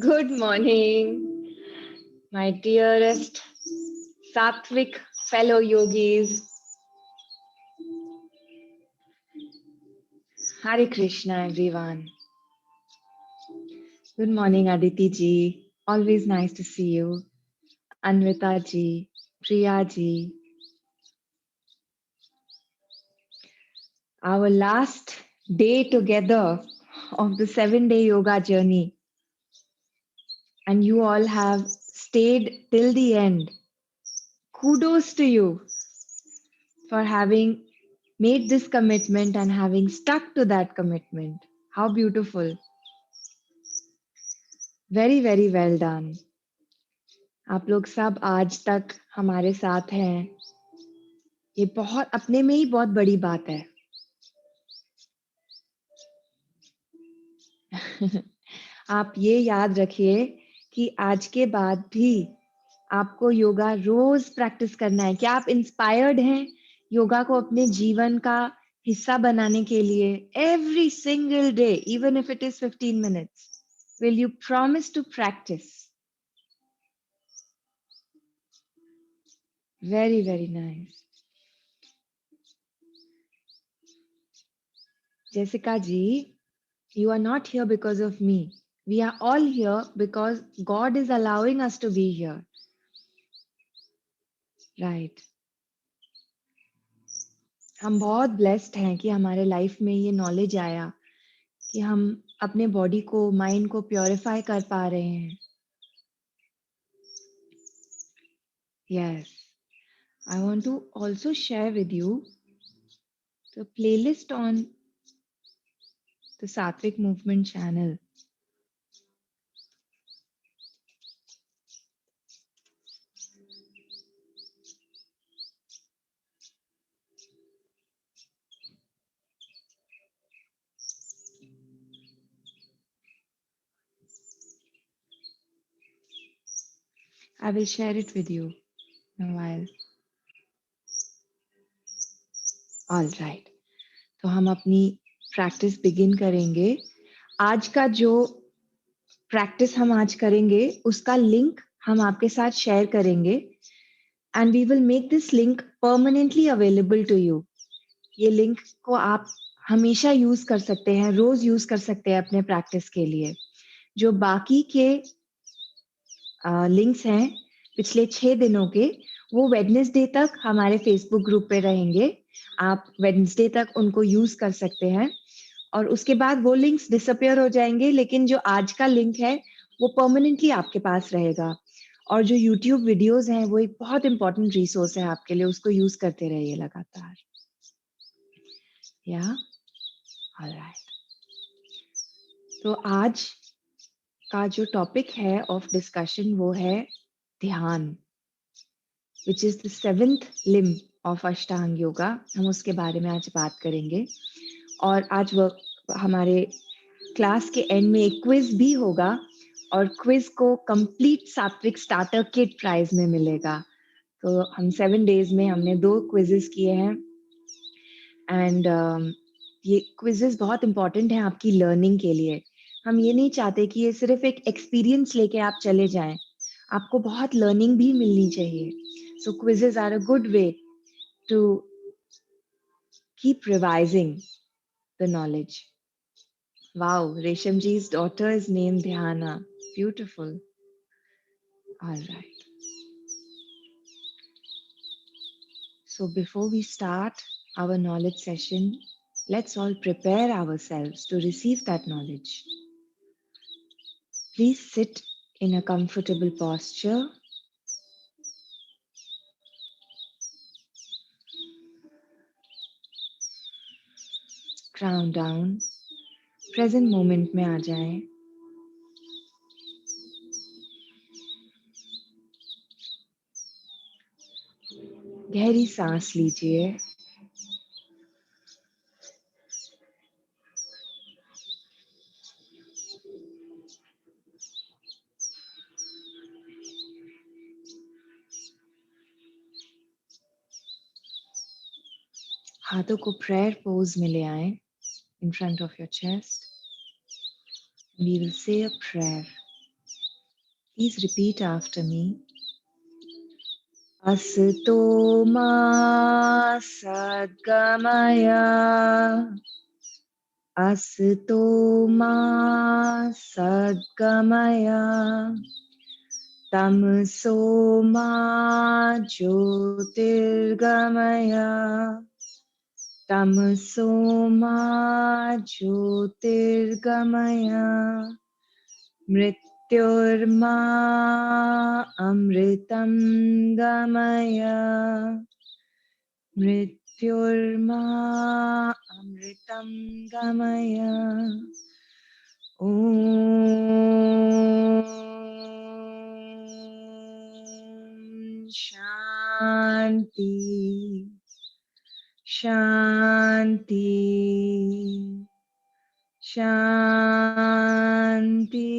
Good morning, my dearest Sattvic fellow yogis. Hare Krishna, everyone. Good morning, Aditi ji. Always nice to see you. Anvita ji, Priya ji. Our last day together of the 7-day yoga journey. And you all have stayed till the end. Kudos to you for having made this commitment and having stuck to that commitment. How beautiful. Very, very well done. आप लोग सब आज तक हमारे साथ हैं. ये बहुत अपने में ही बहुत बड़ी बात है. आप ये याद रखिए कि आज के बाद भी आपको योगा रोज प्रैक्टिस करना है. क्या आप इंस्पायर्ड हैं योगा को अपने जीवन का हिस्सा बनाने के लिए? Every single day, even if it is 15 minutes, will you promise to practice? Very, very nice. Jessica ji, you are not here because of me. We are all here because God is allowing us to be here. Right. हम बहुत blessed हैं कि हमारे life में ये knowledge आया कि हम अपने body को, mind को purify कर पा रहे हैं. Yes. I want to also share with you the playlist on the Sattvic Movement channel. I will share it with you in a while. All right. तो हम अपनी प्रैक्टिस बिगिन करेंगे. आज का जो प्रैक्टिस हम आज करेंगे उसका लिंक हम आपके साथ शेयर करेंगे and we will make this link permanently available to you. ये लिंक को आप हमेशा यूज कर सकते हैं, रोज यूज कर सकते हैं अपने प्रैक्टिस के लिए. जो बाकी के लिंक्स हैं पिछले 6 दिनों के, वो वेडनेसडे तक हमारे फेसबुक ग्रुप पे रहेंगे. आप वेडनेसडे तक उनको यूज कर सकते हैं और उसके बाद वो लिंक्स डिसअपियर हो जाएंगे, लेकिन जो आज का लिंक है वो परमानेंटली आपके पास रहेगा. और जो यूट्यूब वीडियोस हैं वो एक बहुत इंपॉर्टेंट रिसोर्स है आपके लिए, उसको यूज करते रहिए लगातार. या ऑलराइट. तो आज का जो टॉपिक है ऑफ डिस्कशन वो है ध्यान, which is the 7th limb of अष्टांग योगा. हम उसके बारे में आज बात करेंगे और आज वो हमारे क्लास के एंड में एक क्विज भी होगा और क्विज को कंप्लीट सात्विक स्टार्टर किट प्राइज में मिलेगा. तो हम 7 days में हमने 2 क्विजेस किए हैं एंड ये क्विजेस बहुत इंपॉर्टेंट हैं आपकी लर्निंग के लिए. हम ये नहीं चाहते कि ये सिर्फ एक एक्सपीरियंस लेके आप चले जाएं, आपको बहुत लर्निंग भी मिलनी चाहिए. So quizzes are a good way to keep revising the knowledge. Wow, Resham ji's daughter is named Dhyana. Beautiful. All right. So before we start our knowledge session, let's all prepare ourselves to receive that knowledge. Please sit in a comfortable posture. Crown down. Present moment में आ जाएं. गहरी सांस लीजिए. हाथों को prayer pose में ले आएं in front of your chest. We will say a prayer. Please repeat after me. Asato ma sadgamaya. Asato ma sadgamaya. Tamso ma jyotirgamaya. Tamso ma jyotirgamaya. Mrityurma amritam gamaya. Mrityurma amritam gamaya. Om Shanti Shanti Shanti.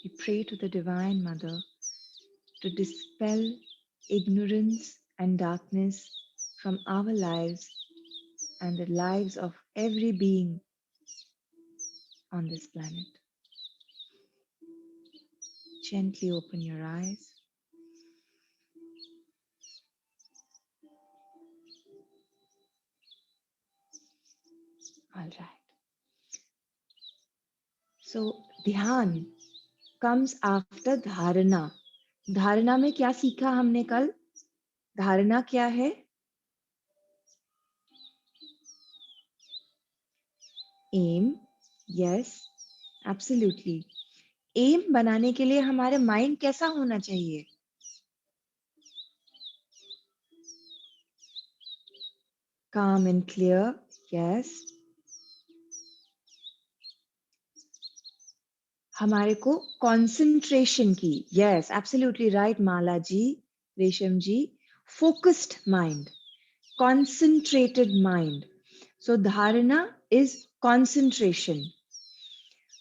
We pray to the Divine Mother to dispel ignorance and darkness from our lives and the lives of every being on this planet. Gently open your eyes. All right. So, ध्यान comes after dharana. धारणा में क्या सीखा हमने कल? धारणा क्या है? Aim. Yes, absolutely. Aim बनाने के लिए हमारे mind कैसा होना चाहिए? Calm and clear. Yes. हमारे को concentration की. Yes, absolutely right, माला जी, रेशम जी. Focused mind. Concentrated mind. So dharana is concentration.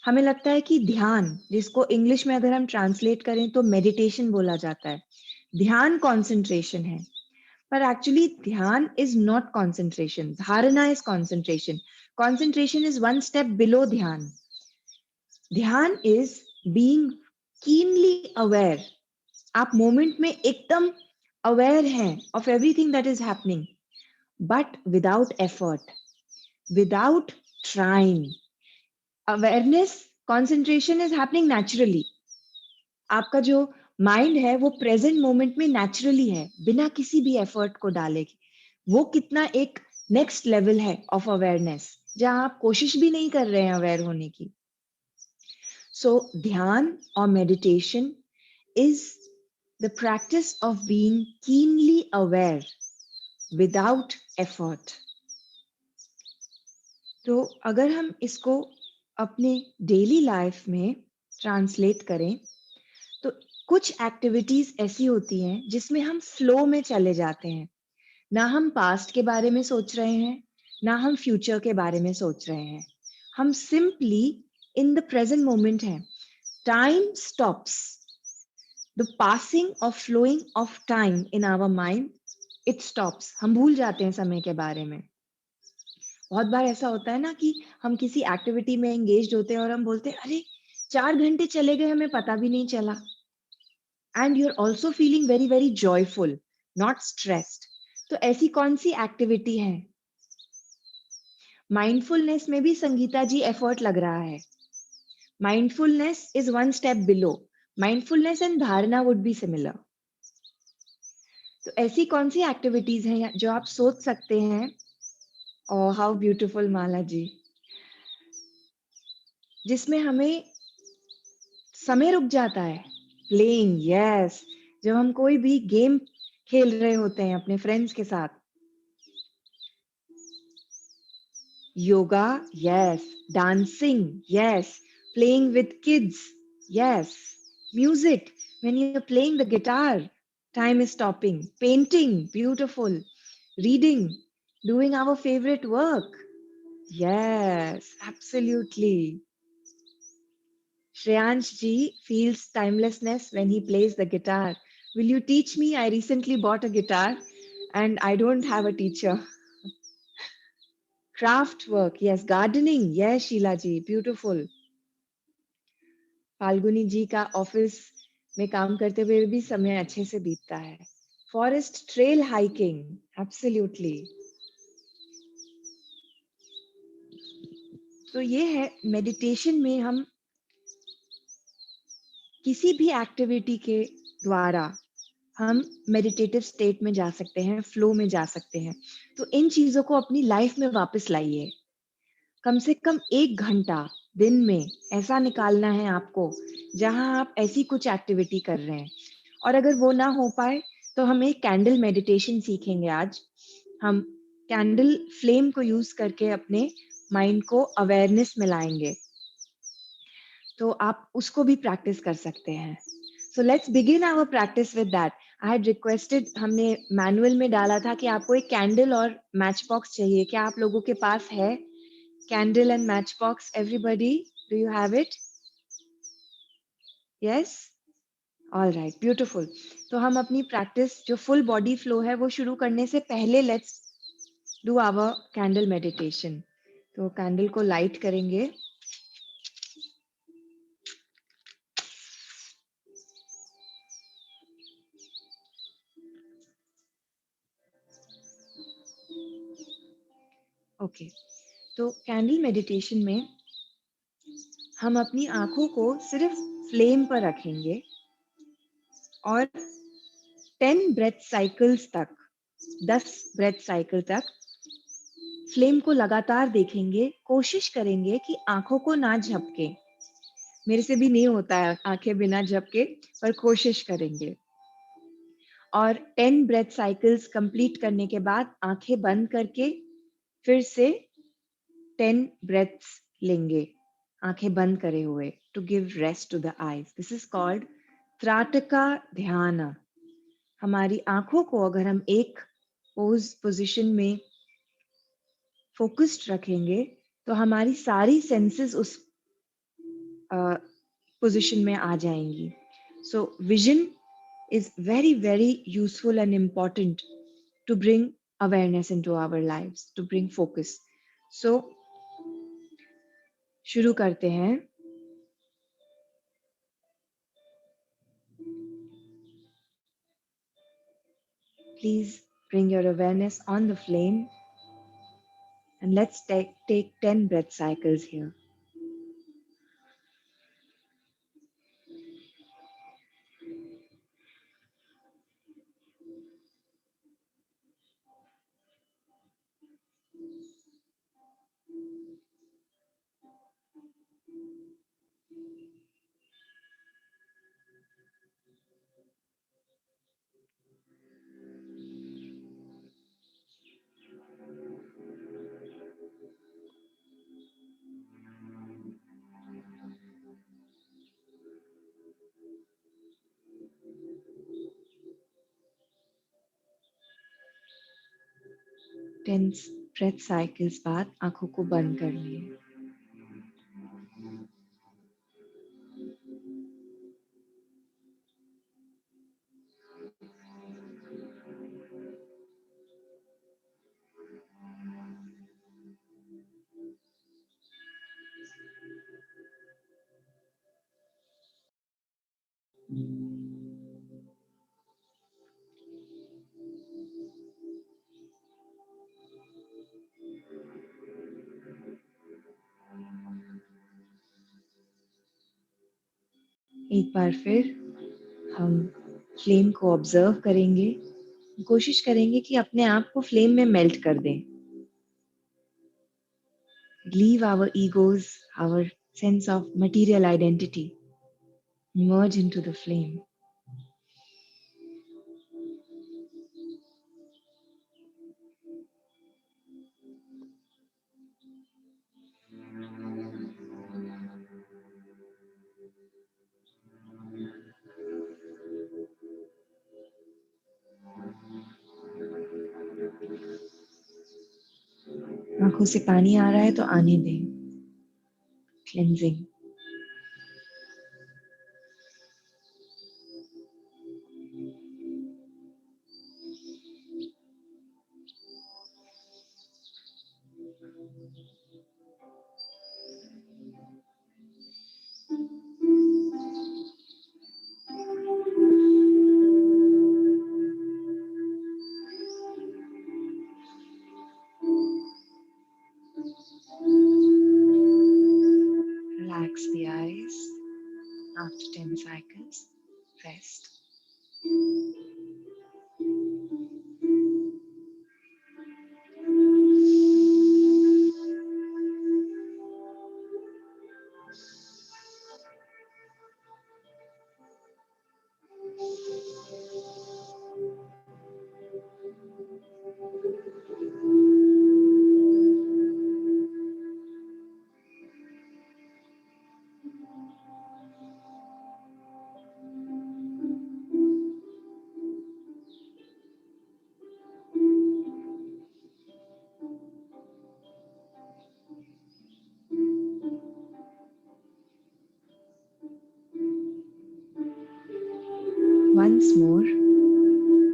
हमें लगता है कि ध्यान, जिसको इंग्लिश में अगर हम ट्रांसलेट करें तो मेडिटेशन बोला जाता है, ध्यान कंसंट्रेशन है, पर एक्चुअली ध्यान इज नॉट कंसंट्रेशन. धारणा is concentration. Concentration is one step below ध्यान. ध्यान इज बीइंग कीनली अवेयर. आप मोमेंट में एकदम अवेयर हैं of everything that is happening, but without effort, without trying. Awareness, concentration is happening naturally. आपका जो mind है वो प्रेजेंट मोमेंट में नेचुरली है, बिना किसी भी एफर्ट को डाले. वो कितना एक नेक्स्ट लेवल है ऑफ अवेयरनेस, जहां आप कोशिश भी नहीं कर रहे हैं अवेयर होने की. सो ध्यान और meditation is the practice of being keenly aware without effort. तो अगर हम इसको अपने डेली लाइफ में ट्रांसलेट करें तो कुछ एक्टिविटीज ऐसी होती हैं जिसमें हम फ्लो में चले जाते हैं. ना हम पास्ट के बारे में सोच रहे हैं, ना हम फ्यूचर के बारे में सोच रहे हैं. हम simply in the present moment हैं. Time stops. द पासिंग और flowing of time in our mind, it stops. हम भूल जाते हैं समय के बारे में. बहुत बार ऐसा होता है ना कि हम किसी एक्टिविटी में एंगेज होते हैं और हम बोलते हैं अरे 4 घंटे चले गए, हमें पता भी नहीं चला. And you're also feeling very very joyful, not stressed. तो ऐसी कौन सी एक्टिविटी है? माइंडफुलनेस में भी संगीता जी एफर्ट लग रहा है. Mindfulness is one step below. Mindfulness and धारणा वुड बी सिमिलर. तो ऐसी कौन सी एक्टिविटीज हैं जो आप सोच सकते हैं? और हाउ ब्यूटीफुल माला जी, जिसमें हमें समय रुक जाता है. प्लेइंग. यस, जब हम कोई भी गेम खेल रहे होते हैं अपने फ्रेंड्स के साथ. Yoga, yes. Dancing, yes. Playing with kids, yes. Music, when you're playing the guitar, time is stopping. Painting, beautiful. Reading, doing our favorite work. Yes, absolutely. Shreyansh ji feels timelessness when he plays the guitar. Will you teach me? I recently bought a guitar and I don't have a teacher. Craft work, yes. Gardening, yes, Sheila ji, beautiful. Falguni जी का office में काम करते हुए भी समय अच्छे से बीतता है. Forest trail hiking, absolutely. तो ये है, मेडिटेशन में हम किसी भी एक्टिविटी के द्वारा हम मेडिटेटिव स्टेट में जा सकते हैं, फ्लो में जा सकते हैं. तो इन चीजों को अपनी लाइफ में वापस लाइए. कम से कम 1 घंटा दिन में ऐसा निकालना है आपको जहां आप ऐसी कुछ एक्टिविटी कर रहे हैं. और अगर वो ना हो पाए तो हम एक कैंडल मेडिटेशन सीखेंगे आज. हम कैंडल फ्लेम को यूज करके अपने माइंड को अवेयरनेस में लाएंगे. तो आप उसको भी प्रैक्टिस कर सकते हैं. So let's begin our practice with that. I had requested, हमने मैनुअल में डाला था कि आपको एक कैंडल और मैच बॉक्स चाहिए. क्या आप लोगों के पास है candle and match box? Everybody, do you have it? Yes, all right, beautiful. तो हम अपनी प्रैक्टिस जो फुल बॉडी फ्लो है वो शुरू करने से पहले let's do our candle meditation. तो कैंडल को लाइट करेंगे. ओके, तो कैंडल मेडिटेशन में हम अपनी आंखों को सिर्फ फ्लेम पर रखेंगे और 10 ब्रेथ साइकिल्स तक, 10 ब्रेथ साइकिल तक फ्लेम को लगातार देखेंगे. कोशिश करेंगे कि आंखों को ना झपके. मेरे से भी नहीं होता है आंखें बिना झपके, पर कोशिश करेंगे. और 10 ब्रेथ साइकिल्स कंप्लीट करने के बाद आंखें बंद करके फिर से 10 ब्रेथ्स लेंगे आंखें बंद करे हुए, to give rest to the eyes. This is called trataka dhyan. हमारी आंखों को अगर हम एक पोजीशन में फोकस्ड रखेंगे तो हमारी सारी सेंसेस उस पोजीशन में आ जाएंगी. So vision is very, very useful and important to bring awareness into our lives, to bring focus. So, शुरू करते हैं. Please bring your awareness on the flame and let's take 10 breath cycles here. Ten breath cycles बाद आंखों को बंद कर लिए. एक बार फिर हम फ्लेम को ऑब्जर्व करेंगे. कोशिश करेंगे कि अपने आप को फ्लेम में मेल्ट कर दें. Leave our egos, our sense of material identity, merge into the flame. आंखों से पानी आ रहा है तो आने दें. Cleansing.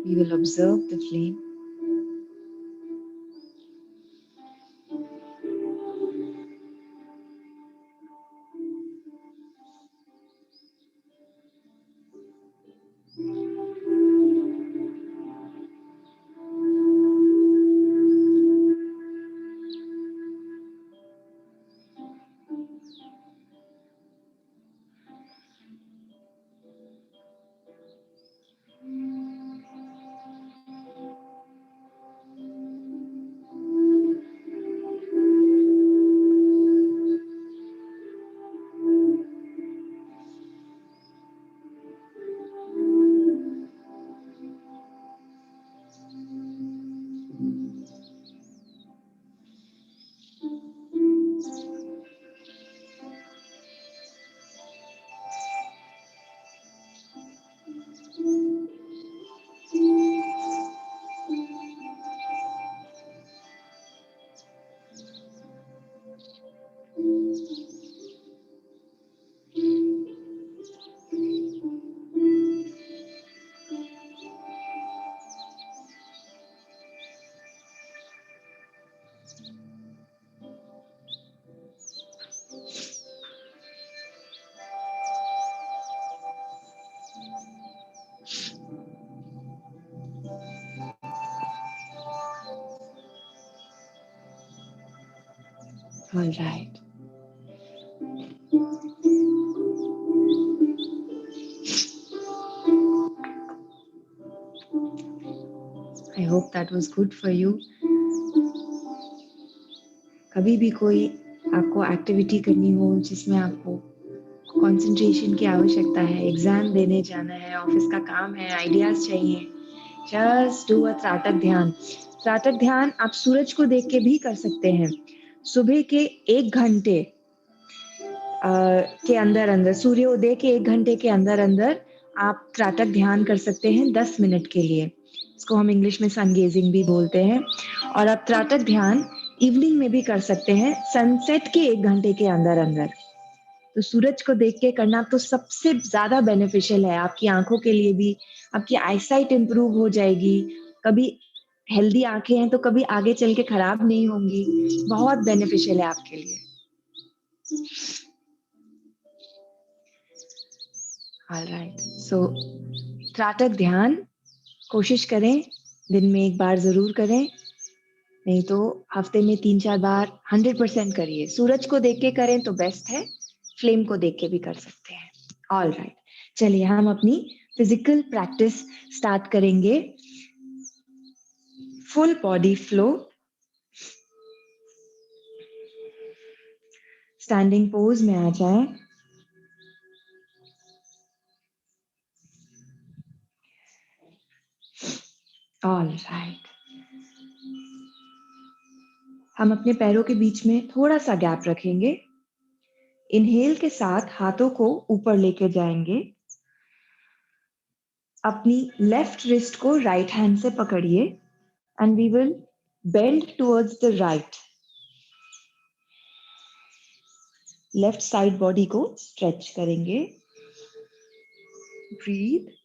We will observe the flame. All right. I hope that was good for you. कभी भी कोई आपको एक्टिविटी करनी हो जिसमें आपको कंसंट्रेशन की आवश्यकता है, एग्जाम देने जाना है, ऑफिस का काम है, आइडियाज चाहिए, जस्ट डू अ त्राटक ध्यान। त्राटक ध्यान आप सूरज को देख के भी कर सकते हैं। सुबह के 1 घंटे के अंदर अंदर, सूर्योदय के 1 घंटे के अंदर अंदर आप त्राटक ध्यान कर सकते हैं 10 मिनट के लिए। इसको हम इंग्लिश में सन गेजिंग भी बोलते हैं। और आप त्राटक ध्यान इवनिंग में भी कर सकते हैं सनसेट के 1 घंटे के अंदर अंदर। तो सूरज को देख के करना तो सबसे ज्यादा बेनिफिशियल है आपकी आंखों के लिए भी। आपकी आईसाइट इंप्रूव हो जाएगी। कभी हेल्दी आंखें हैं तो कभी आगे चल के खराब नहीं होंगी। बहुत बेनिफिशियल है आपके लिए। ऑलराइट, सो त्राटक ध्यान कोशिश करें, दिन में 1 बार जरूर करें, नहीं तो हफ्ते में 3-4 बार 100% करिए। सूरज को देख के करें तो बेस्ट है, फ्लेम को देख के भी कर सकते हैं। ऑल राइट, चलिए हम अपनी फिजिकल प्रैक्टिस स्टार्ट करेंगे। Full body flow, standing pose में आ जाएं। ऑल राइट, हम अपने पैरों के बीच में थोड़ा सा गैप रखेंगे। इनहेल के साथ हाथों को ऊपर लेके जाएंगे। अपनी लेफ्ट रिस्ट को राइट हैंड से पकड़िए and we will bend towards the right. Left side body को स्ट्रेच करेंगे। Breathe,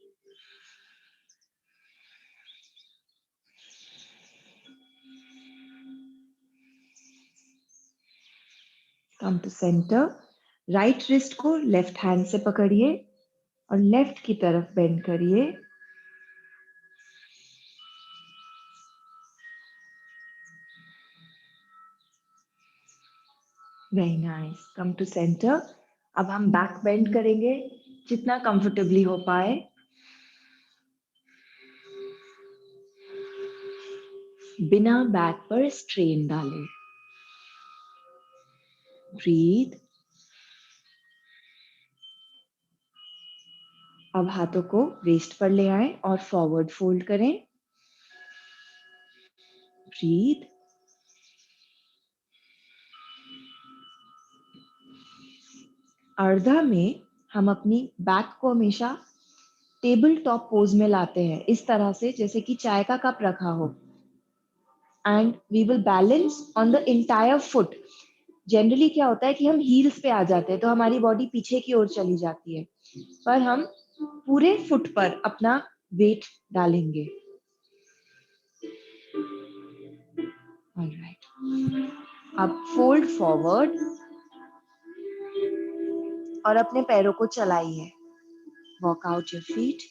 come to centre. Right wrist को लेफ्ट हैंड से पकड़िए और लेफ्ट की तरफ बेंड करिए। Very nice, come to centre. अब हम बैक बेंड करेंगे जितना कंफर्टेबली हो पाए। बिना बैक पर स्ट्रेन डालें। ब्रीथ। अब हाथों को वेस्ट पर ले आए और फॉरवर्ड फोल्ड करें। ब्रीथ। अर्धा में हम अपनी बैक को हमेशा टेबल टॉप पोज में लाते हैं, इस तरह से जैसे कि चाय का कप रखा हो। And we will balance on the entire foot. Generally क्या होता है कि हम हील्स पे आ जाते हैं तो हमारी बॉडी पीछे की ओर चली जाती है, पर हम पूरे फुट पर अपना वेट डालेंगे। ऑलराइट, अब फोल्ड फॉरवर्ड और अपने पैरों को चलाइए. Walk out your feet.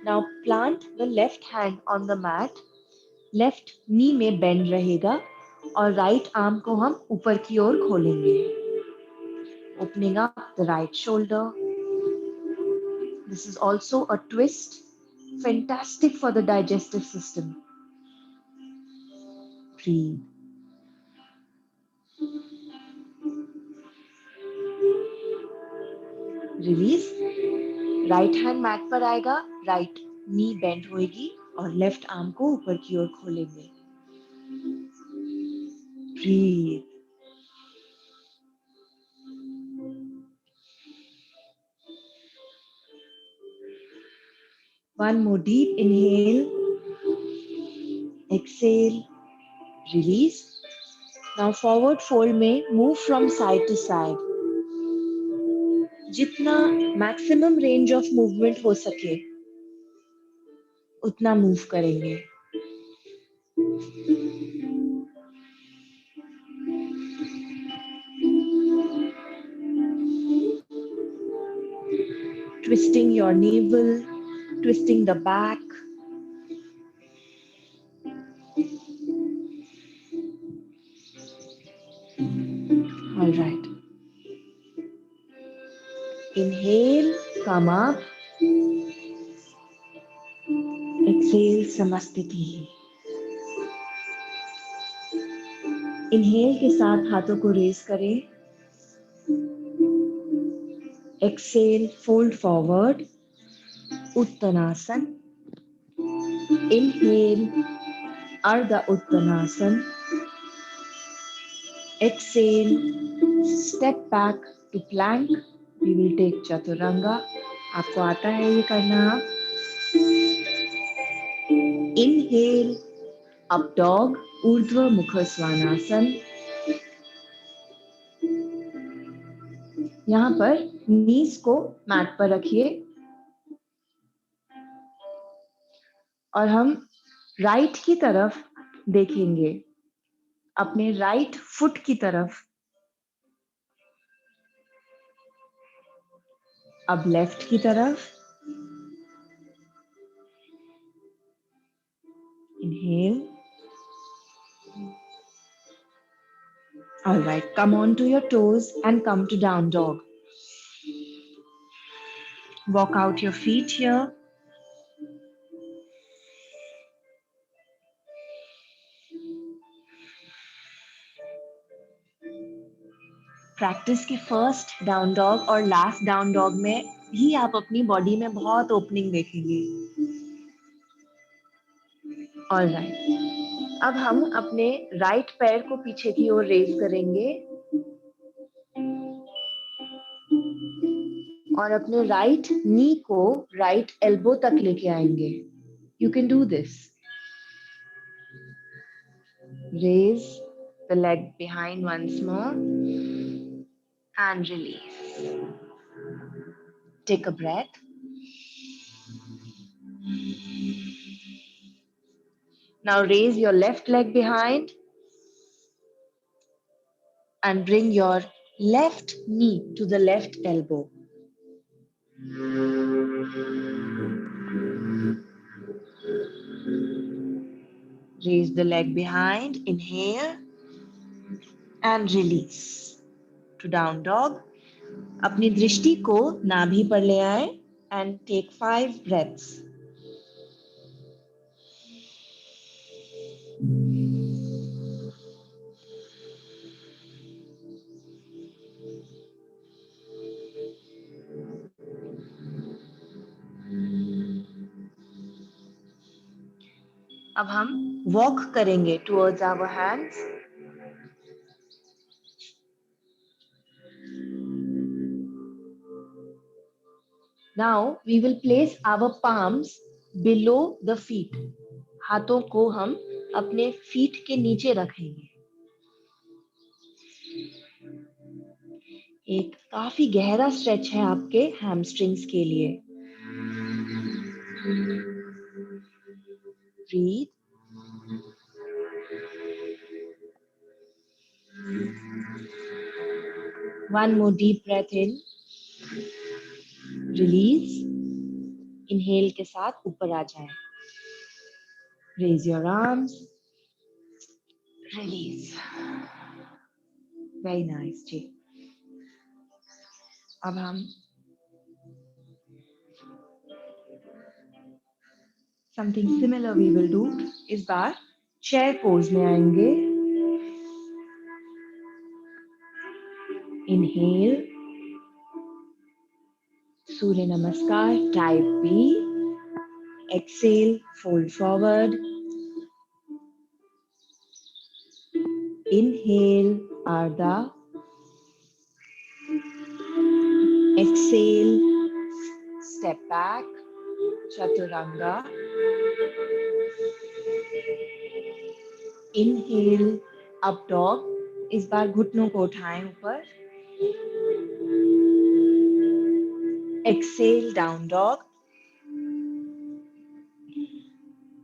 Now plant the left hand on the mat. Left knee में बेंड रहेगा और राइट आर्म को हम ऊपर की ओर खोलेंगे. Opening up the right shoulder. This is also a twist. Fantastic for the digestive system. Breathe. Release. Right hand mat पर आएगा, राइट नी बेंड होएगी और लेफ्ट आर्म को ऊपर की ओर खोलेंगे. Breathe. One more deep inhale. Exhale. Release. Now forward fold में move from side to side. जितना maximum range of movement हो सके उतना मूव करेंगे. Twisting your navel, twisting the back. All right. Inhale, come up. Exhale, samasthiti. Inhale के साथ हाथों को रेज करें. Exhale, fold forward, uttanasana. Inhale, ardha uttanasana. Exhale, step back to plank. We will take chaturanga. आपको आता है ये करना. इनहेल, अप डॉग, ऊर्ध्व मुख स्वानासन. यहाँ पर नीज को मैट पर रखिए और हम राइट की तरफ देखेंगे, अपने राइट फुट की तरफ. अब लेफ्ट की तरफ. Inhale. All right, come on to your toes and come to down dog. Walk out your feet here. Practice के फर्स्ट डाउन डॉग और लास्ट डाउन डॉग में भी आप अपनी बॉडी में बहुत ओपनिंग देखेंगे. ऑल राइट, अब हम अपने राइट पैर को पीछे की ओर रेज करेंगे और अपने राइट नी को राइट एल्बो तक लेके आएंगे. You can do this. Raise the leg behind once more and release. Take a breath. Now raise your left leg behind and bring your left knee to the left elbow. Raise the leg behind, inhale and release to down dog. अपनी दृष्टि को नाभि पर ले आए and take 5 breaths. अब हम walk करेंगे towards our hands. Now we will place our palms below the feet. हाथों को हम अपने फीट के नीचे रखेंगे. एक काफी गहरा स्ट्रेच है आपके हैमस्ट्रिंग्स के लिए। Breathe. One more deep breath in, release. Inhale के साथ ऊपर आ जाएं। Raise your arms, release. Very nice जी। अब हम something similar we will do. इस बार चेयर पोज में आएंगे। Inhale, surya namaskar type B. Exhale, fold forward. Inhale, ardha. Exhale, step back, chaturanga. Inhale, up dog. इस बार घुटनों को उठाएं ऊपर। Exhale, down dog.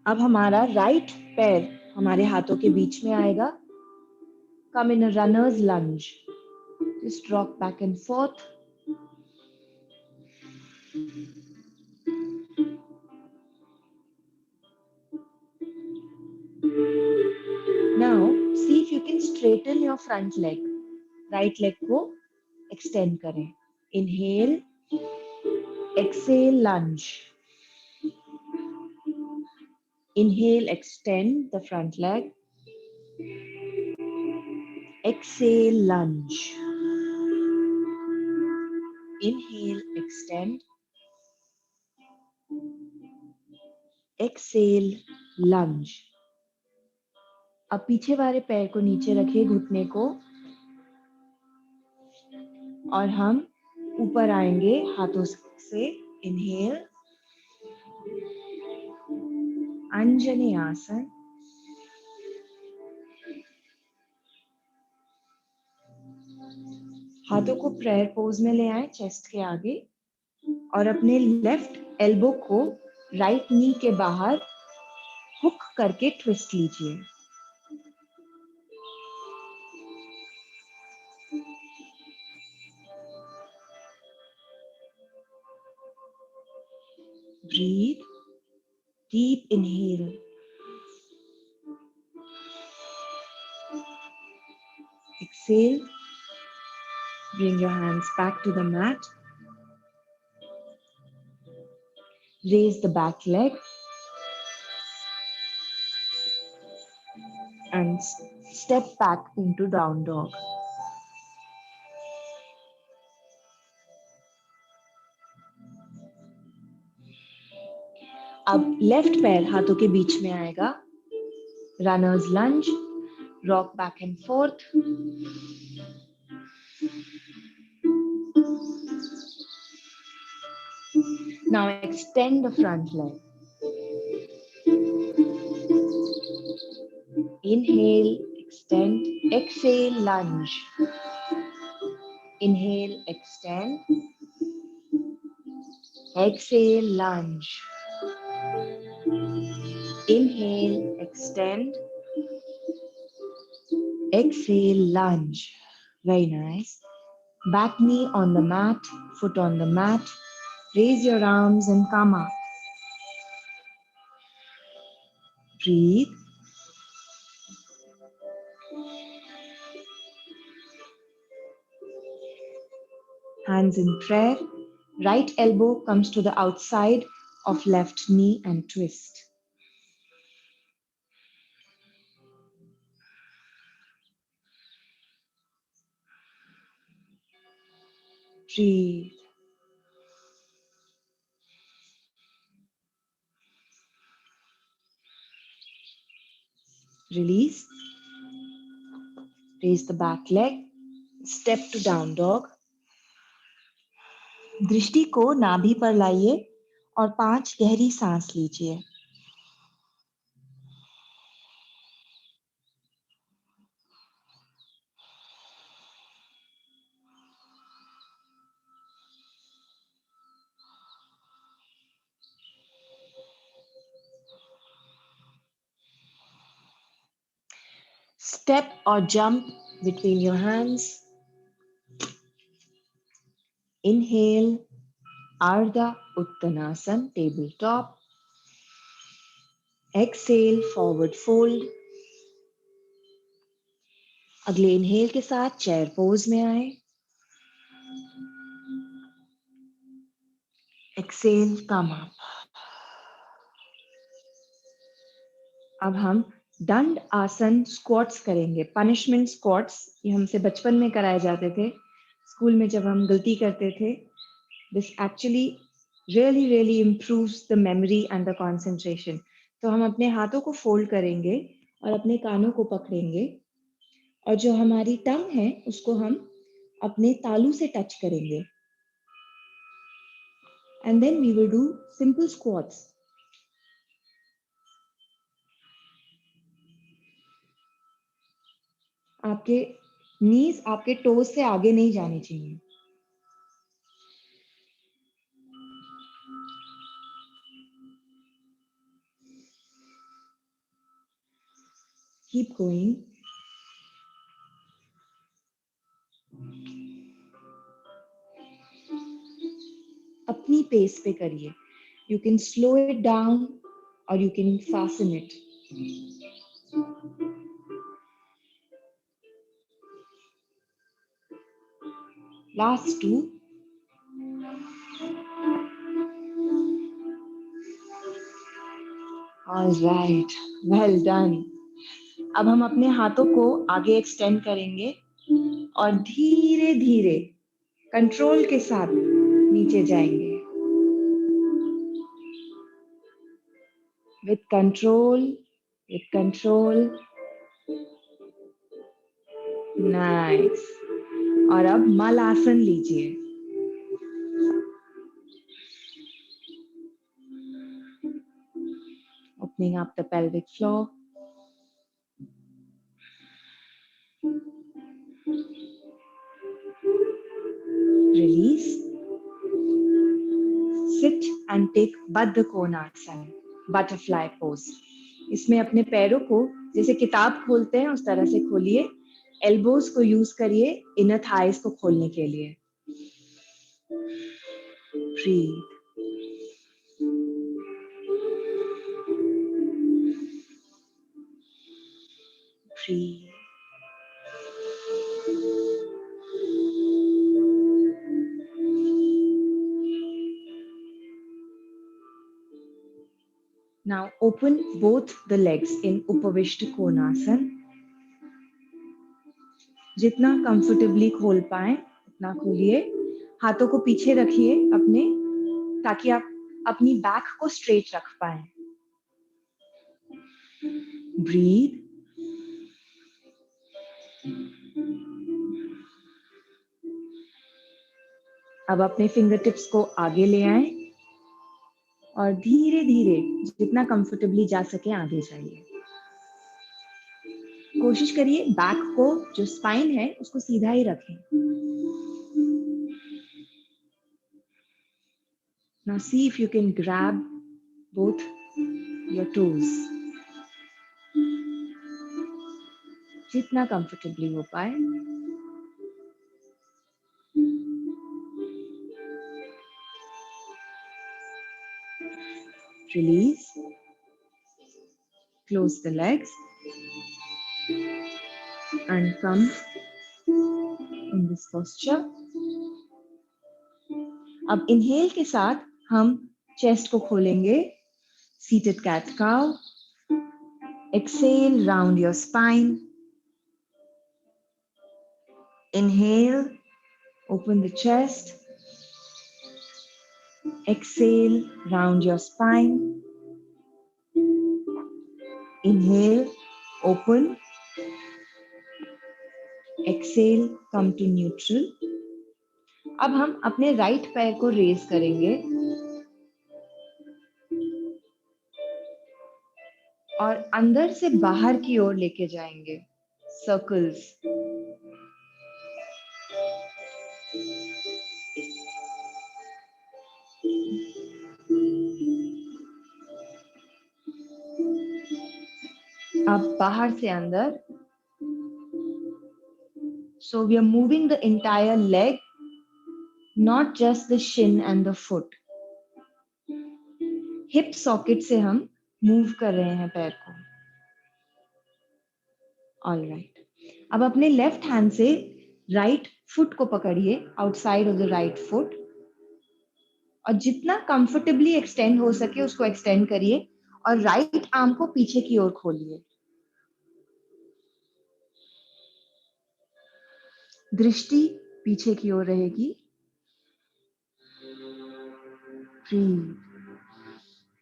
अब हमारा राइट पैर हमारे हाथों के बीच में आएगा। Come in a runner's lunge, just rock back and forth. Now see if you can straighten your front leg. Right leg को एक्सटेंड करें। Inhale, exhale, lunge. Inhale, extend the front leg. Exhale, lunge. Inhale, extend. Exhale, lunge. अब पीछे वाले पैर को नीचे रखिए, घुटने को, और हम ऊपर आएंगे हाथों से। इनहेल, अंजनी आसन। हाथों को प्रेयर पोज में ले आए, चेस्ट के आगे, और अपने लेफ्ट एल्बो को राइट नी के बाहर हुक करके ट्विस्ट लीजिए। Breathe. Deep inhale. Exhale. Bring your hands back to the mat. Raise the back leg and step back into down dog. अब लेफ्ट पैर हाथों के बीच में आएगा। Runners lunge, rock back and forth. Now extend the front leg. Inhale, extend. Exhale, lunge. Inhale, extend. Exhale, lunge. Inhale, extend. Exhale, lunge. Very nice. Back knee on the mat, foot on the mat. Raise your arms in Kama. Breathe. Hands in prayer. Right elbow comes to the outside of left knee and twist. Breathe. Release. Raise the back leg. Step to down dog. दृष्टि को नाभि पर लाइए और 5 गहरी सांस लीजिए। step or jump between your hands. Inhale, Ardha Uttanasana, tabletop. Exhale, forward fold. अगले इनहेल के साथ चेयर पोज में आए. Exhale, come up. अब हम दंड आसन स्क्वाट्स करेंगे. पनिशमेंट स्क्वाट्स ये हमसे बचपन में कराए जाते थे स्कूल में जब हम गलती करते थे. This actually really really improves the memory and the concentration. तो हम अपने हाथों को फोल्ड करेंगे और अपने कानों को पकड़ेंगे और जो हमारी टंग है उसको हम अपने तालू से टच करेंगे. And then we will do simple squats. आपके नीज आपके टोज से आगे नहीं जानी चाहिए. Keep going. अपनी पेस पे करिए. You can slow it down or you can fasten it. Last two. All right, well done. अब हम अपने हाथों को आगे एक्सटेंड करेंगे और धीरे धीरे कंट्रोल के साथ नीचे जाएंगे. With control, with control. Nice. और अब मलासन लीजिए. Opening up the pelvic floor. Release. Sit and take Baddha Konasana, butterfly pose. इसमें अपने पैरों को जैसे किताब खोलते हैं उस तरह से खोलिए. एल्बोज को यूज करिए इनर थाइज को खोलने के लिए. Breathe. Breathe. Now open both the legs in Upavishta Konasana. जितना कंफर्टेबली खोल पाए उतना खोलिए. हाथों को पीछे रखिए अपने ताकि आप अपनी बैक को स्ट्रेट रख पाए. Breathe. अब अपने फिंगर टिप्स को आगे ले आए और धीरे धीरे जितना कंफर्टेबली जा सके आगे जाइए. कोशिश करिए बैक को जो स्पाइन है उसको सीधा ही रखें. Now see if you can grab both your toes. जितना कंफर्टेबली हो पाए. Release. Close the legs and come in this posture. अब इनहेल के साथ हम चेस्ट को खोलेंगे. Seated cat cow. Exhale, round your spine. Inhale, open the chest. Exhale, round your spine. Inhale, open. Exhale, come to neutral. अब हम अपने right पैर को रेज करेंगे और अंदर से बाहर की ओर लेके जाएंगे. सर्कल्स. अब बाहर से अंदर So we are moving the entire leg, not just the shin and the foot. Hip socket से हम move कर रहे हैं पैर को. All right. अब अपने लेफ्ट हैंड से राइट फुट को पकड़िए, outside of the right foot, और जितना कंफर्टेबली एक्सटेंड हो सके उसको एक्सटेंड करिए और राइट आर्म को पीछे की ओर खोलिए. दृष्टि पीछे की ओर रहेगी. ब्रीथ.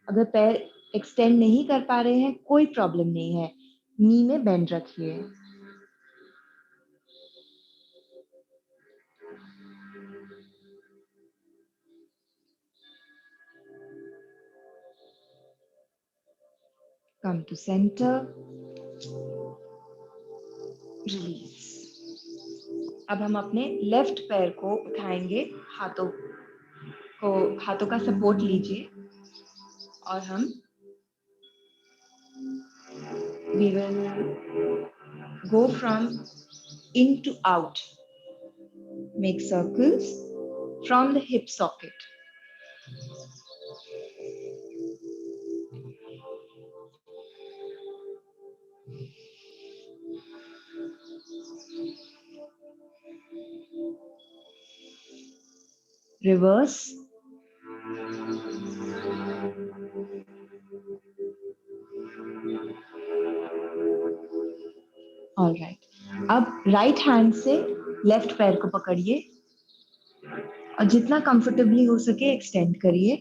अगर पैर एक्सटेंड नहीं कर पा रहे हैं, कोई प्रॉब्लम नहीं है. नी में बेंड रखिए. Come to centre. रिलीज. अब हम अपने लेफ्ट पैर को उठाएंगे, हाथों का सपोर्ट लीजिए और हम we will go from in to out. Make circles from the hip socket. Reverse. All right. अब राइट हैंड से लेफ्ट पैर को पकड़िए और जितना कंफर्टेबली हो सके एक्सटेंड करिए.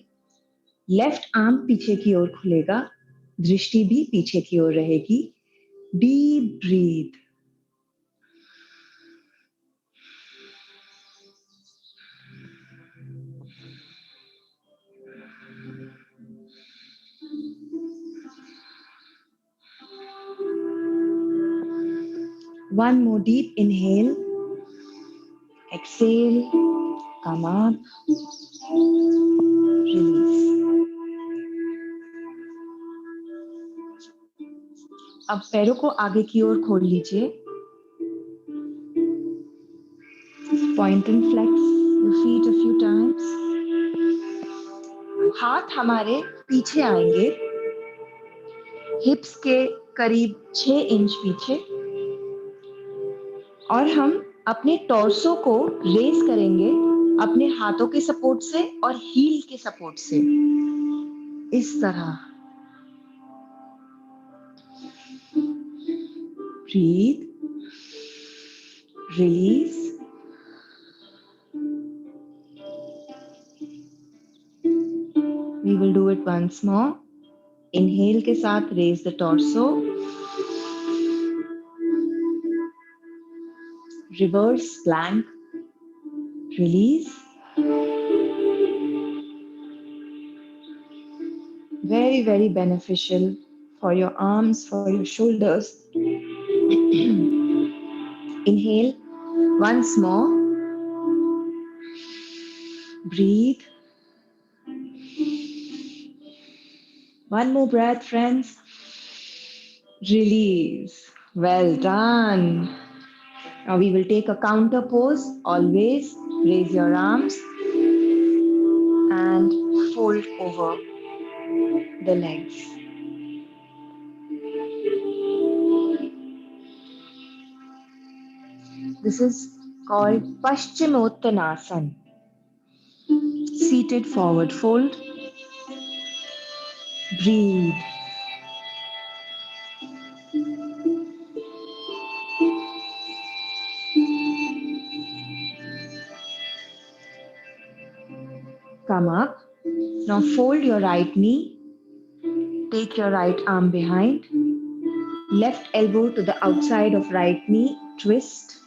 लेफ्ट आर्म पीछे की ओर खुलेगा, दृष्टि भी पीछे की ओर रहेगी. Deep breath. One more deep inhale. Exhale. Come up. Release. अब पैरों को आगे की ओर खोल लीजिए. Point and flex your feet a few times. हाथ हमारे पीछे आएंगे, हिप्स के करीब 6 इंच पीछे, और हम अपने टॉर्सो को रेज करेंगे अपने हाथों के सपोर्ट से और हील के सपोर्ट से, इस तरह. Breathe. Release. We will do it once more. Inhale के साथ raise the torso. Reverse plank. Release. Very, very beneficial for your arms, for your shoulders. Inhale once more. Breathe. One more breath, friends. Release. Well done. Now we will take a counter pose. Always raise your arms and fold over the legs. This is called Paschimottanasana. Seated forward fold. Breathe. Come up. Now fold your right knee. Take your right arm behind. Left elbow to the outside of right knee. Twist.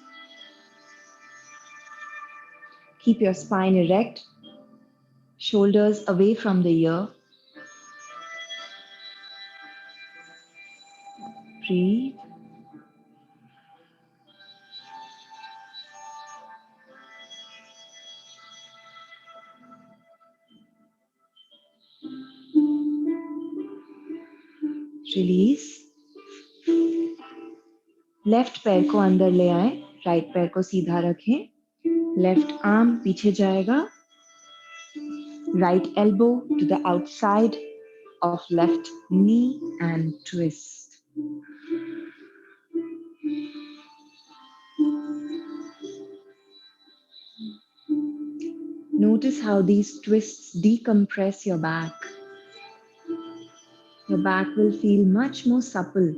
Keep your spine erect. Shoulders away from the ear. Breathe. Release. Left पैर को अंदर ले आए. Right पैर को सीधा रखें, left arm पीछे जाएगा, right elbow to the outside of left knee and twist. Notice how these twists decompress your back. Your back will feel much more supple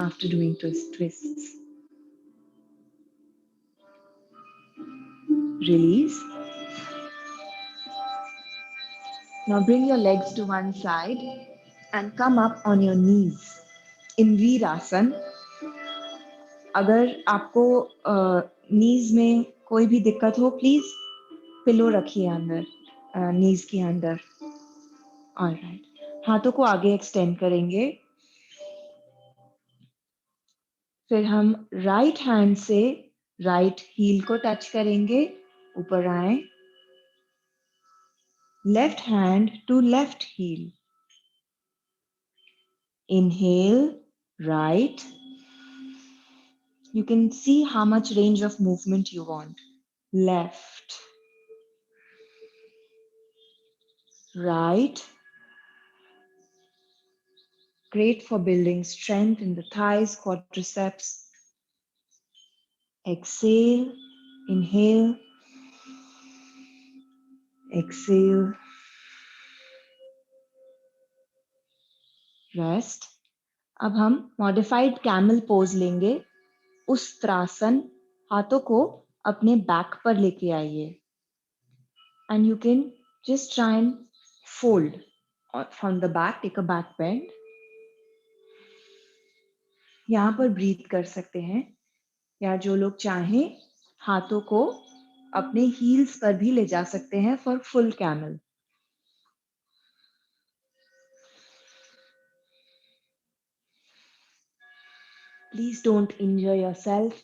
after doing twists. Release. Now bring your legs to one side and come up on your knees in Virasana. अगर आपको नीज में कोई भी दिक्कत हो, please pillow रखिए अंदर, नीज के अंदर. ऑलराइट, हाथों को आगे एक्सटेंड करेंगे. फिर हम राइट हैंड से राइट हील को टच करेंगे, ऊपर आए. Left hand to left heel. Inhale, right. You can see how much range of movement you want. Left, right. Great for building strength in the thighs, quadriceps. Exhale, inhale, exhale. Rest. अब हम modified camel pose लेंगे. उस्त्रासन. हाथों को अपने back पर लेके आइए. And you can just try and fold from the back, take a back bend. यहाँ पर ब्रीथ कर सकते हैं, या जो लोग चाहें हाथों को अपने हील्स पर भी ले जा सकते हैं for full camel. Please don't injure yourself.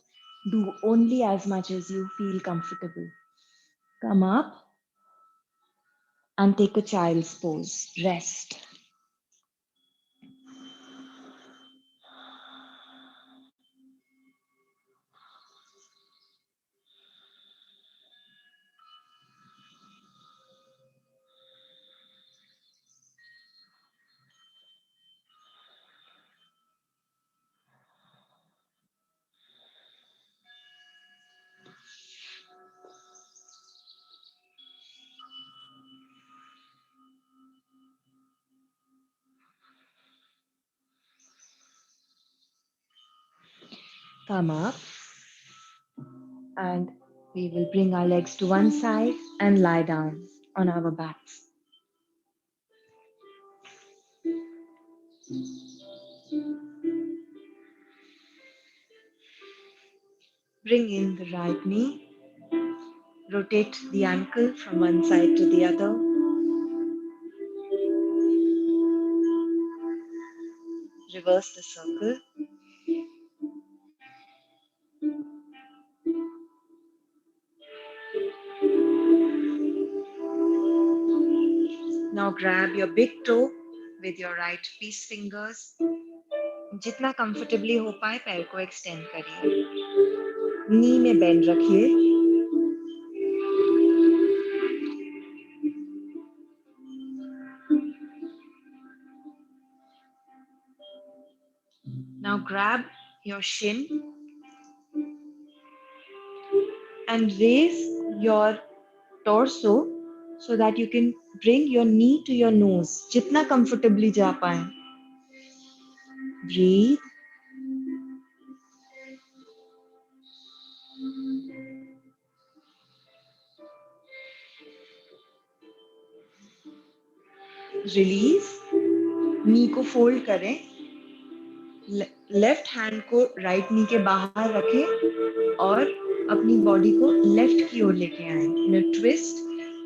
Do only as much as you feel comfortable. Come up and take a child's pose. Rest. Come up and we will bring our legs to one side and lie down on our backs. Bring in the right knee. Rotate the ankle from one side to the other. Reverse the circle. Now grab your big toe with your right peace fingers. जितना comfortably हो पाए पैर को extend करिए. नी में bend रखिए. Now grab your shin and raise your torso so that you can bring your knee to your nose. जितना comfortably जा पाए. Breathe. Release. नी को fold करें. लेफ्ट हैंड को राइट नी के बाहर रखें और अपनी बॉडी को लेफ्ट की ओर लेके आए. In a twist,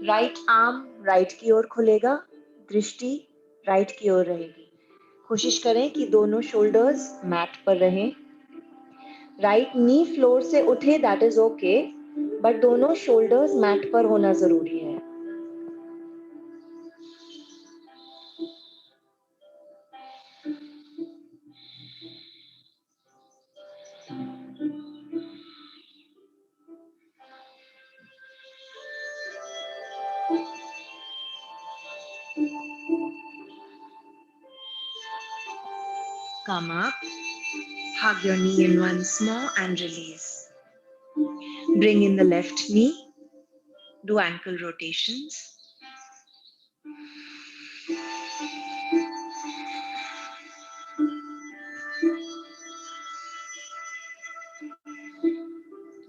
right arm right की ओर खुलेगा, दृष्टि राइट की ओर रहेगी. कोशिश करें कि दोनों शोल्डर्स मैट पर रहें. राइट नी फ्लोर से उठे, दैट इज ओके, बट दोनों शोल्डर्स मैट पर होना जरूरी है. Come up, hug your knee in once more and release. Bring in the left knee, do ankle rotations.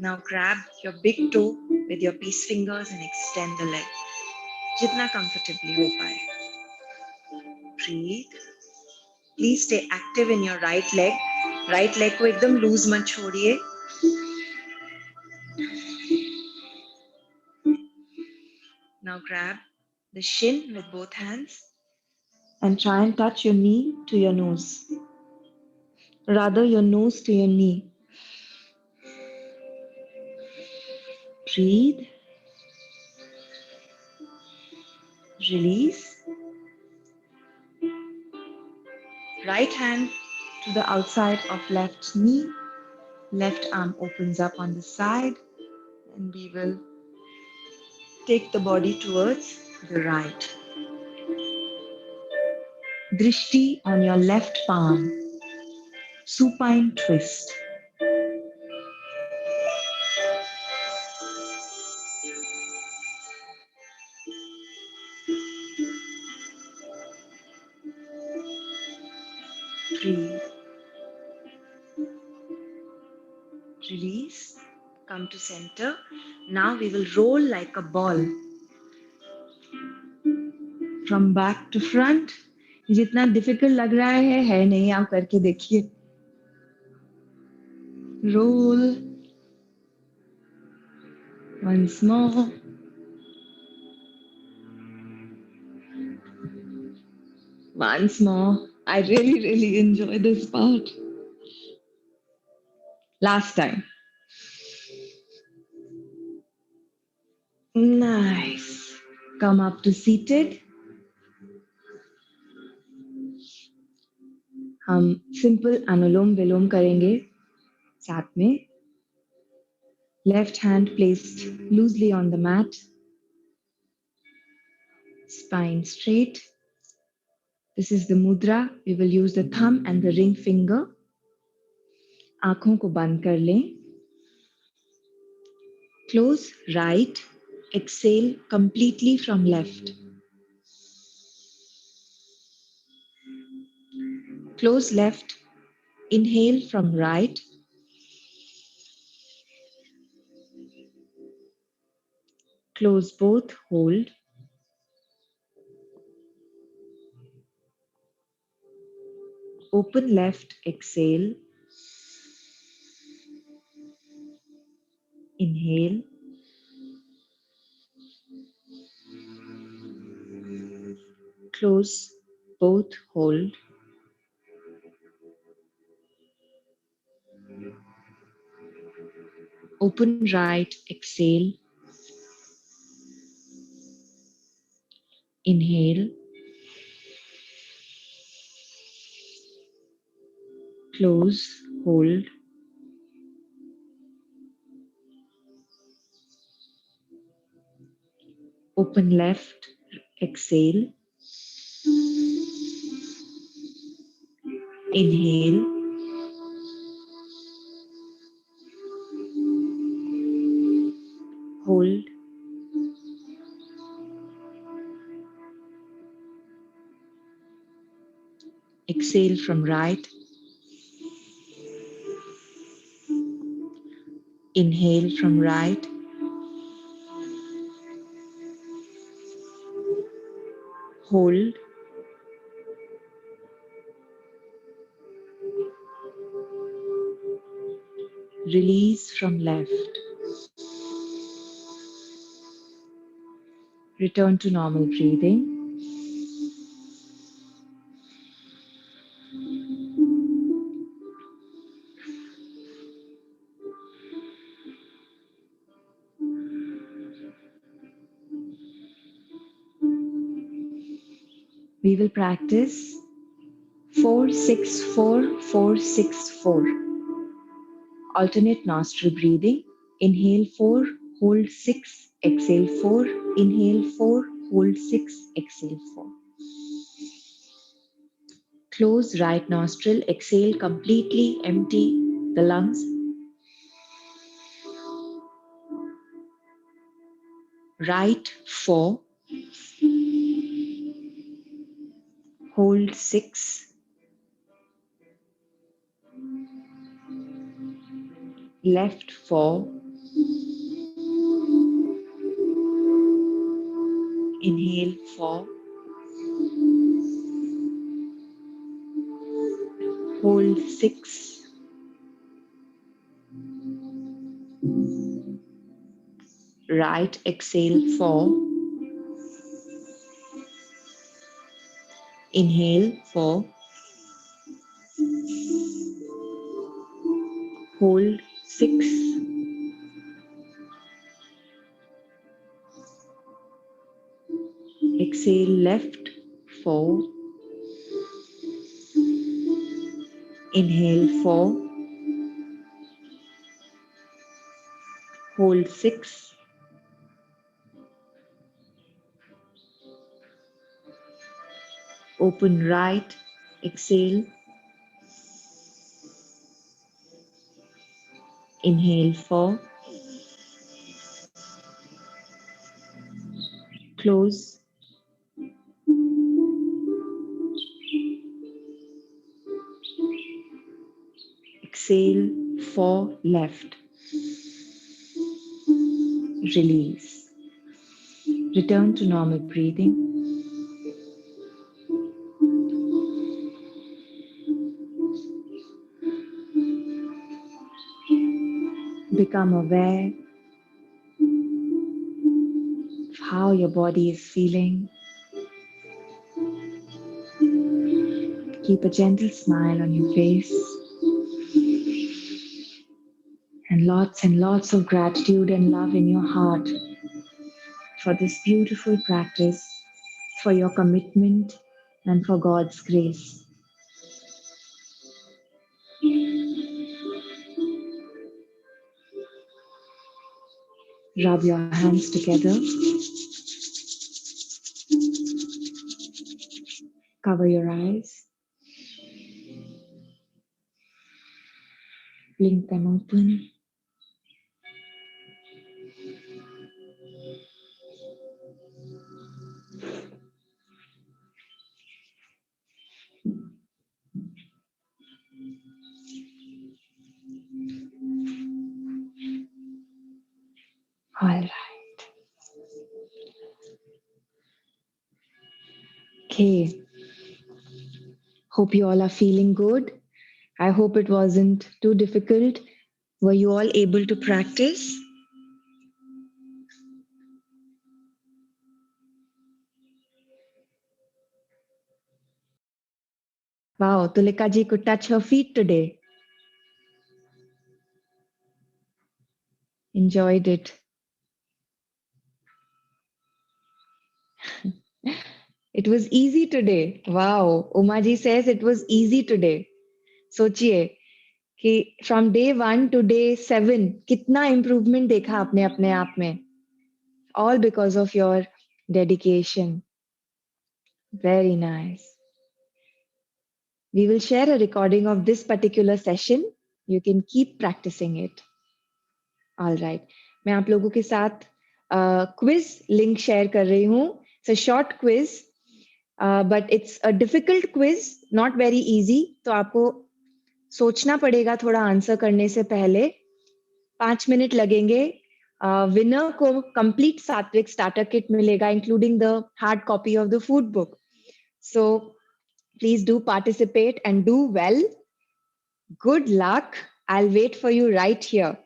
Now grab your big toe with your peace fingers and extend the leg. Jitna comfortably ho paye. Breathe. Please stay active in your right leg. Right leg को एकदम loose मत छोड़िए. Now grab the shin with both hands and try and touch your knee to your nose. Rather, your nose to your knee. Breathe. Release. Right hand to the outside of left knee. Left arm opens up on the side. And we will take the body towards the right. Drishti on your left palm. Supine twist. Breathe. Release. Come to center. Now we will roll like a ball. From back to front. जितना difficult लग रहा है नहीं, आप करके देखिए. Roll. Once more. Once more. I really enjoy this part. Last time. Nice. Come up to seated. हम simple अनुलोम विलोम करेंगे साथ में. Left hand placed loosely on the mat. Spine straight. This is the mudra. We will use the thumb and the ring finger. आँखों को बंद कर लें. Close right. Exhale completely from left. Close left. Inhale from right. Close both. Hold. Open left. Exhale. Inhale. Close both. Hold. Open right. Exhale. Inhale. Close. Hold. Open left. Exhale. Inhale. Hold. Exhale from right. Inhale from right. Hold. Release from left. Return to normal breathing. We will practice 4-6-4-4-6-4. Alternate nostril breathing. Inhale 4, hold 6, exhale 4. Inhale 4, hold 6, exhale 4. Close right nostril, exhale completely, empty the lungs. Right 4, hold 6, left 4, inhale 4, hold 6, right exhale 4, inhale 4, hold 6, exhale left 4, inhale 4, hold 6, open right, exhale, inhale 4, close, exhale 4, left, release. Return to normal breathing. Become aware of how your body is feeling. Keep a gentle smile on your face and lots of gratitude and love in your heart for this beautiful practice, for your commitment, and for God's grace. Rub your hands together. Cover your eyes. Blink them open. All right. Okay. Hope you all are feeling good. I hope it wasn't too difficult. Were you all able to practice? Wow, Tulika ji could touch her feet today. Enjoyed it. It was easy today. Wow. Uma ji says it was easy today. सोचिए कि from day 1 to day 7 कितना improvement देखा आपने अपने आप में. All because of your dedication. Very nice. We will share a recording of this particular session. You can keep practicing it. All right. मैं आप लोगों के साथ quiz link share कर रही हूँ. It's a short quiz, but it's a difficult quiz, not very easy. तो आपको सोचना पड़ेगा थोड़ा आंसर करने से पहले. 5 मिनट लगेंगे. विनर को कंप्लीट सात्विक स्टार्टर किट मिलेगा, including the hard copy of the food book. So please do participate and do well. Good luck. I'll wait for you right here.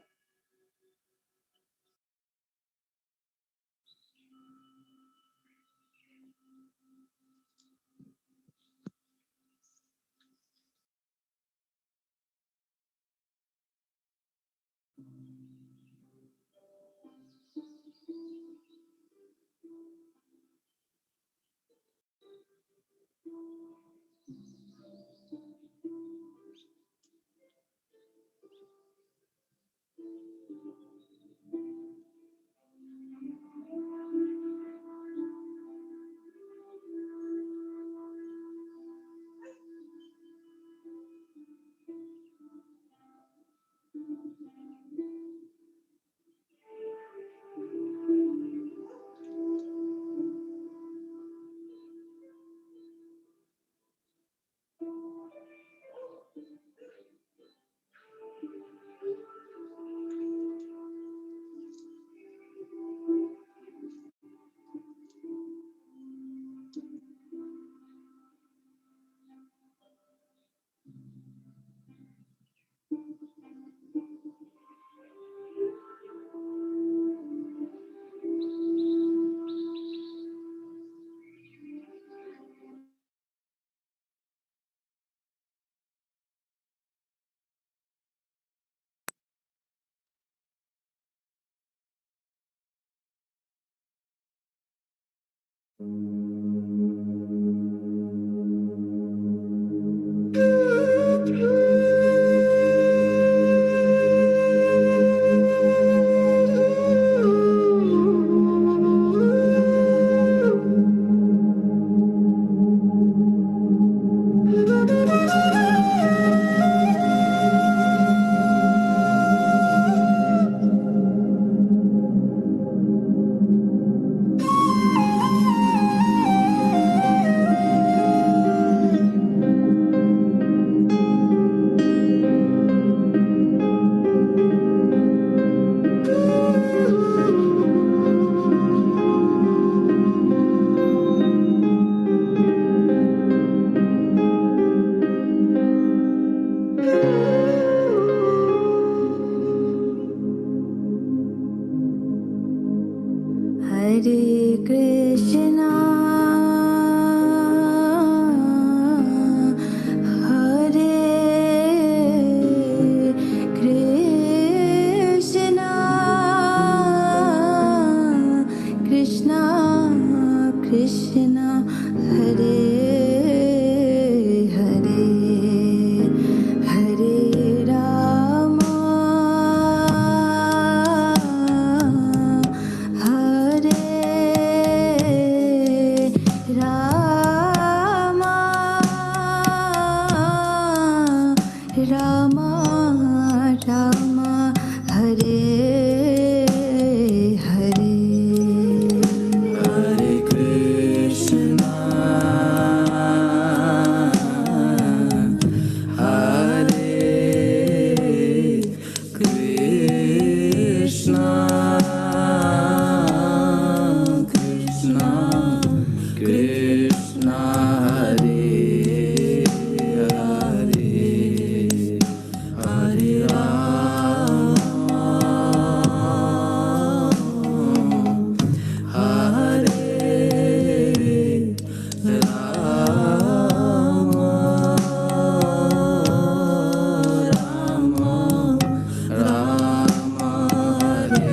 Hare Krishna, Hare Krishna, Krishna Krishna, Hare Hare, Hare Rama, Hare Rama, Rama Rama, Hare Hare. Hare Krishna, Hare Krishna, Krishna Krishna, Hare Hare, Hare Rama, Hare Rama, Rama Rama, Hare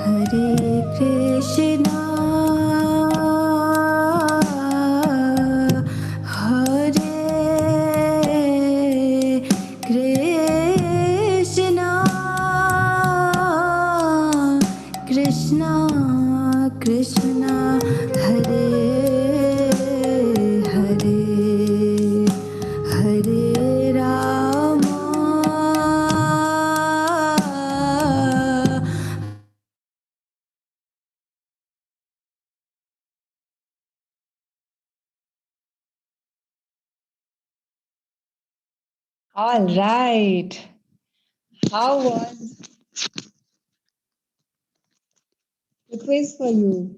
Hare Krishna, Hare Krishna, Krishna Krishna, Hare Hare, Hare Rama, All right. How was the quiz for you?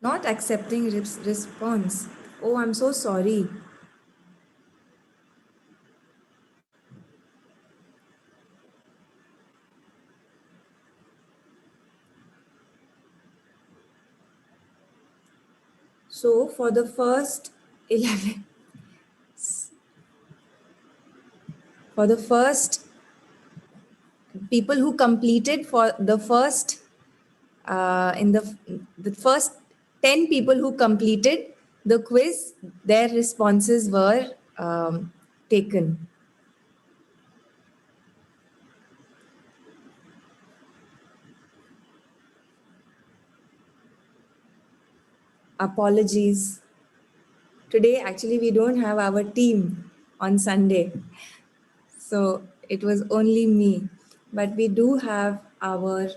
not accepting response. Oh, I'm so sorry. So for the first 11, for the first people who completed for the first in the first 10 people who completed the quiz, their responses were taken. Apologies. Today, actually, we don't have our team on Sunday. So it was only me. But we do have our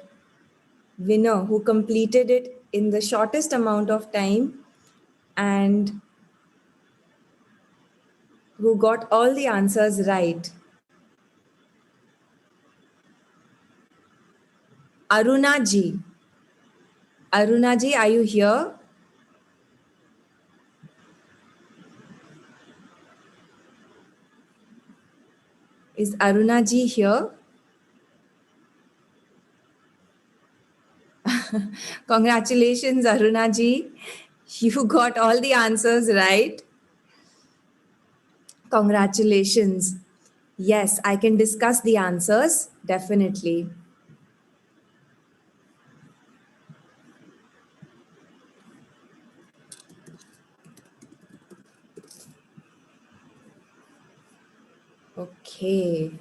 winner who completed it in the shortest amount of time and who got all the answers right. Aruna ji. Aruna ji, are you here? Is Aruna ji here? Congratulations, Aruna ji. You got all the answers right. Congratulations. Yes, I can discuss the answers, definitely. Okay.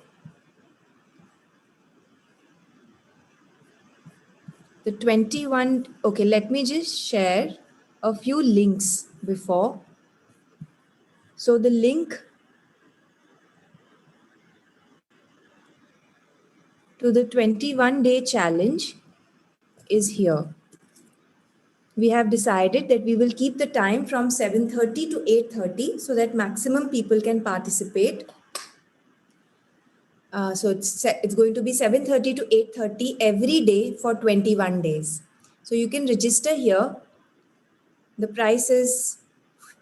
The 21, okay, let me just share a few links before. So the link to the 21-day challenge is here. We have decided that we will keep the time from 7:30 to 8:30 so that maximum people can participate. So it's going to be 7:30 to 8:30 every day for 21 days. So you can register here. The price is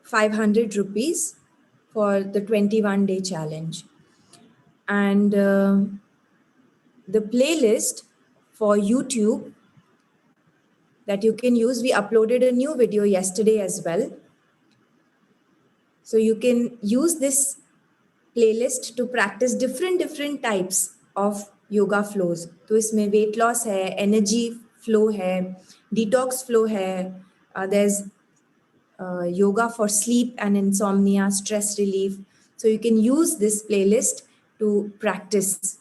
500 rupees for the 21-day challenge. And the playlist for YouTube that you can use, we uploaded a new video yesterday as well. So you can use this playlist to practice different types of yoga flows. तो इसमें weight loss है, energy flow है, detox flow है, there's yoga for sleep and insomnia, stress relief. So you can use this playlist to practice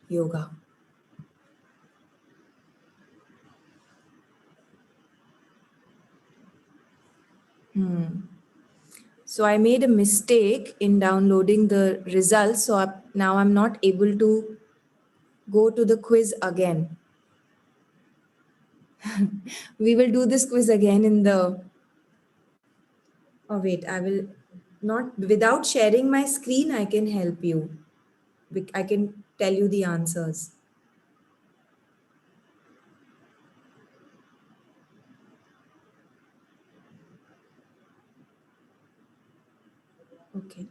yoga. So I made a mistake in downloading the results. So now I'm not able to go to the quiz again. We will do this quiz again in the... Oh, wait, I will not... Without sharing my screen, I can help you. I can tell you the answers. Okay.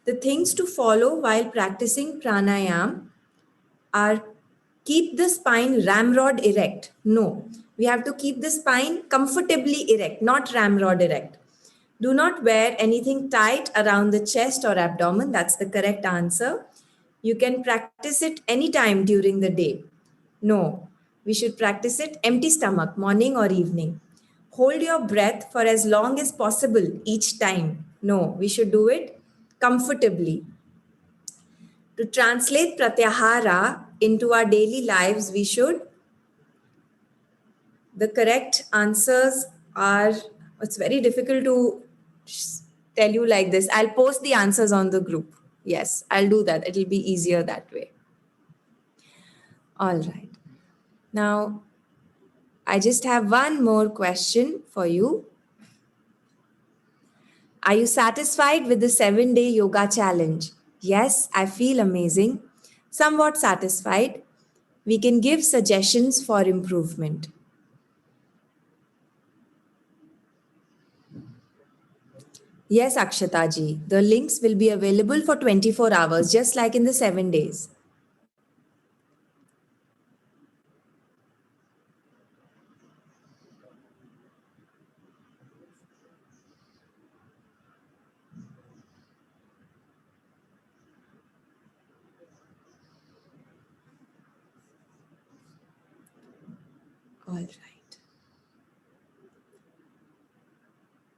The things to follow while practicing pranayam are: keep the spine ramrod erect. No, we have to keep the spine comfortably erect, not ramrod erect. Do not wear anything tight around the chest or abdomen. That's the correct answer. You can practice it anytime during the day. No, we should practice it empty stomach, morning or evening. Hold your breath for as long as possible each time. No, we should do it comfortably. To translate pratyahara into our daily lives, we should... The correct answers are... It's very difficult to tell you like this. I'll post the answers on the group. Yes, I'll do that. It'll be easier that way. All right. Now, I just have one more question for you. Are you satisfied with the 7-day yoga challenge? Yes, I feel amazing. Somewhat satisfied. We can give suggestions for improvement. Yes, Akshata ji, the links will be available for 24 hours, just like in the 7 days. All right.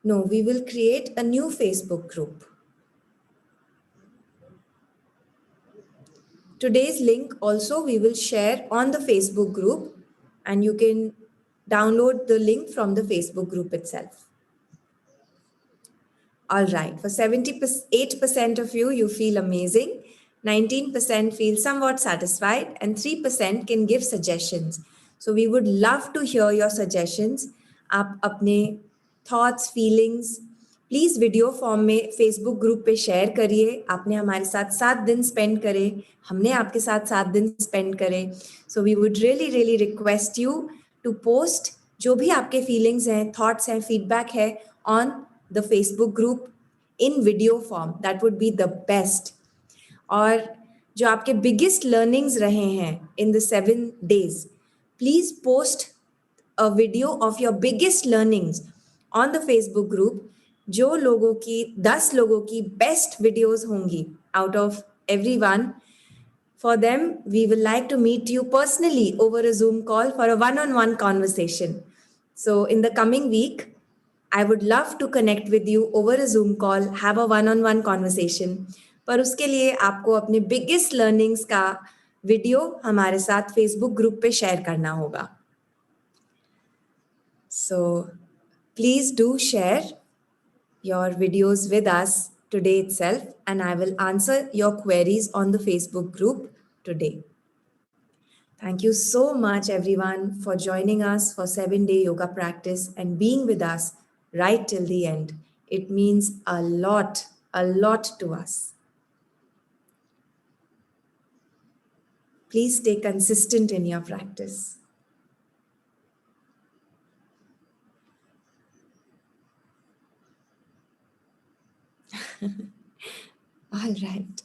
No, we will create a new Facebook group. Today's link also we will share on the Facebook group, and you can download the link from the Facebook group itself. All right, for 78% of you, you feel amazing, 19% feel somewhat satisfied, and 3% can give suggestions. So we would love to hear your suggestions. आप अपने thoughts, feelings, please video form में Facebook group पे share करिए. आपने हमारे साथ 7 दिन spend करे, हमने आपके साथ 7 दिन स्पेंड करे. So we would really request you to post जो भी आपके फीलिंग्स हैं, थॉट्स हैं, फीडबैक है on the Facebook group in video form. That would be the best. और जो आपके बिगेस्ट लर्निंग्स रहे हैं in the 7 days, please post a video of your biggest learnings on the Facebook group. जो लोगों की 10 लोगों की बेस्ट वीडियोस होंगी out of everyone, for them, we will like to meet you personally over a Zoom call for a one-on-one conversation. So, in the coming week, I would love to connect with you over a Zoom call, have a one-on-one conversation. पर उसके लिए आपको अपने biggest learnings का video हमारे साथ Facebook group पे share करना होगा. So, please do share your videos with us today itself, and I will answer your queries on the Facebook group today. Thank you so much, everyone, for joining us for 7-day yoga practice and being with us right till the end. It means a lot to us. Please stay consistent in your practice. All right.